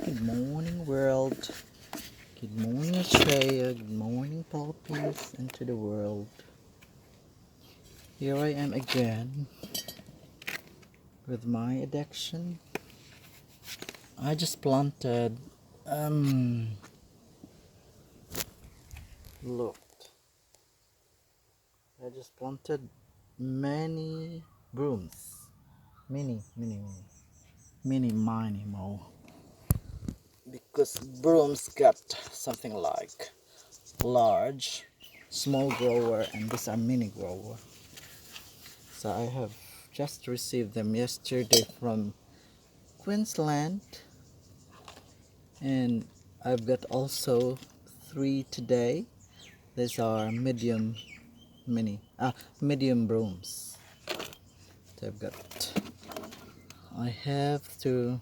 Good morning, world. Good morning, Australia. Good morning, Philippines, and to the world. Here I am again with my addiction. I just planted, look, I just planted many brooms. Many more. Because brooms got something like large, small grower, and these are mini grower. So I have just received them yesterday from Queensland, and I've got also 3 today. These are medium brooms. So I have to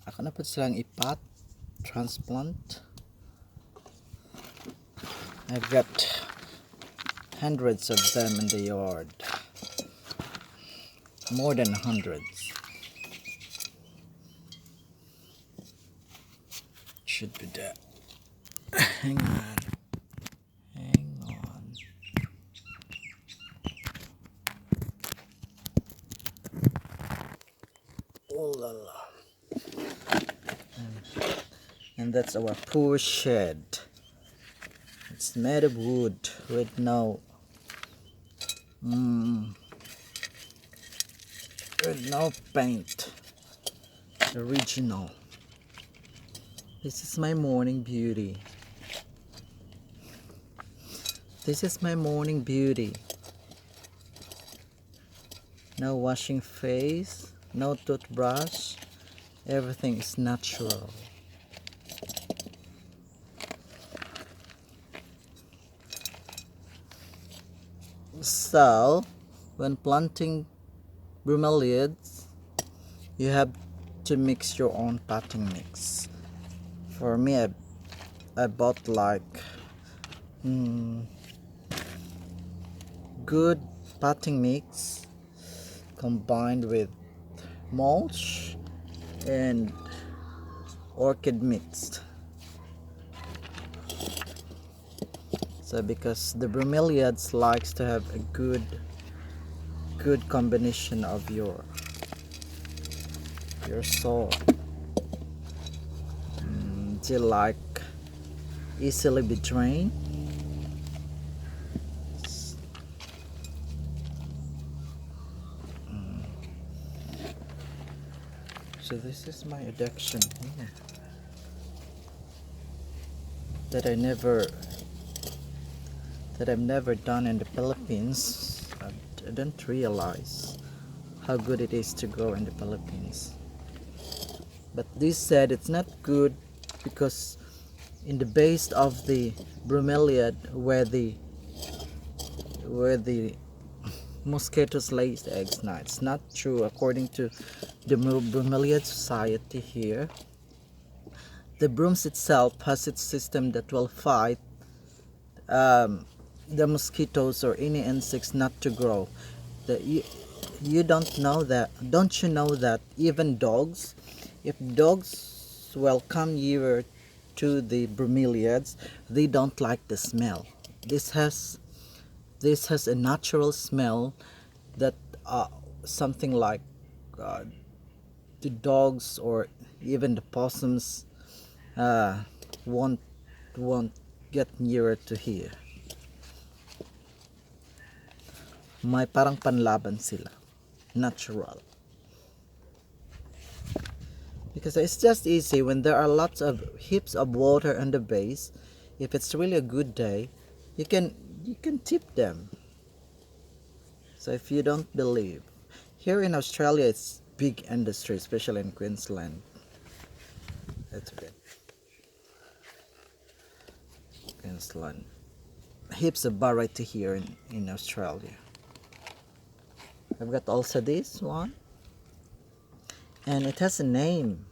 ako na po silang ipat, transplant. I've got hundreds of them in the yard. More than hundreds. Should be there. Hang on. Oh la la. And that's our poor shed. It's made of wood with no paint. Original. This is my morning beauty. No washing face, no toothbrush. Everything is natural. So, when planting bromeliads, you have to mix your own potting mix. For me, I bought like good potting mix combined with mulch and orchid mixed. So because the bromeliads likes to have a good combination of your soil. They like easily be drained. So this is my addiction here that I've never done in the Philippines. I didn't realize how good it is to grow in the Philippines. But this said it's not good because in the base of the bromeliad where the mosquitoes lay eggs. Now it's not true according to the Bromeliad Society here. The brooms itself has its system that will fight the mosquitoes or any insects not to grow. You don't know that? Don't you know that even dogs, if dogs will come near to the bromeliads, they don't like the smell. This has a natural smell that something like the dogs or even the possums won't get nearer to here. May parang panlaban sila. Natural. Because it's just easy when there are lots of heaps of water on the base. If it's really a good day, you can tip them. So if you don't believe, here in Australia it's big industry, especially in Queensland. That's good. Queensland. Heaps of variety here in Australia. I've got also this one. And it has a name.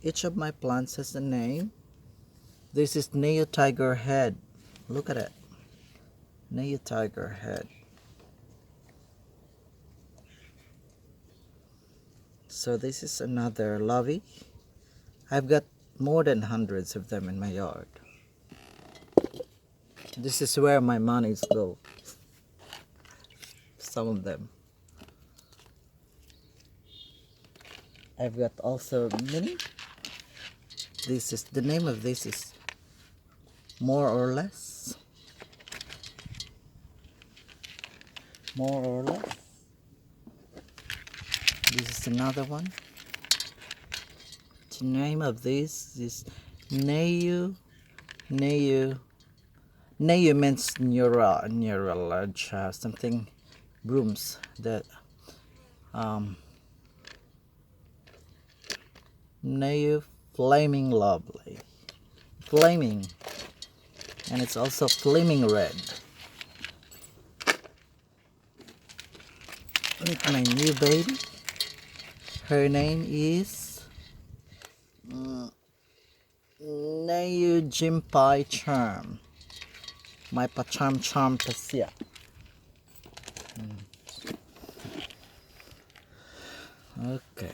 Each of my plants has a name. This is Neo Tiger Head. Look at it. Neo Tiger Head. So this is another lovey. I've got more than hundreds of them in my yard. This is where my monies go. Some of them. I've got also mini. This is the name of this is More or Less. More or Less. This is another one. The name of this is Neyu. Neyu means neural something brooms that Neyu Flaming Lovely. Flaming, and it's also flaming red. Meet my new baby. Her name is Neyu Jimpai Charm. My Pacharm Charm Pasia. Okay.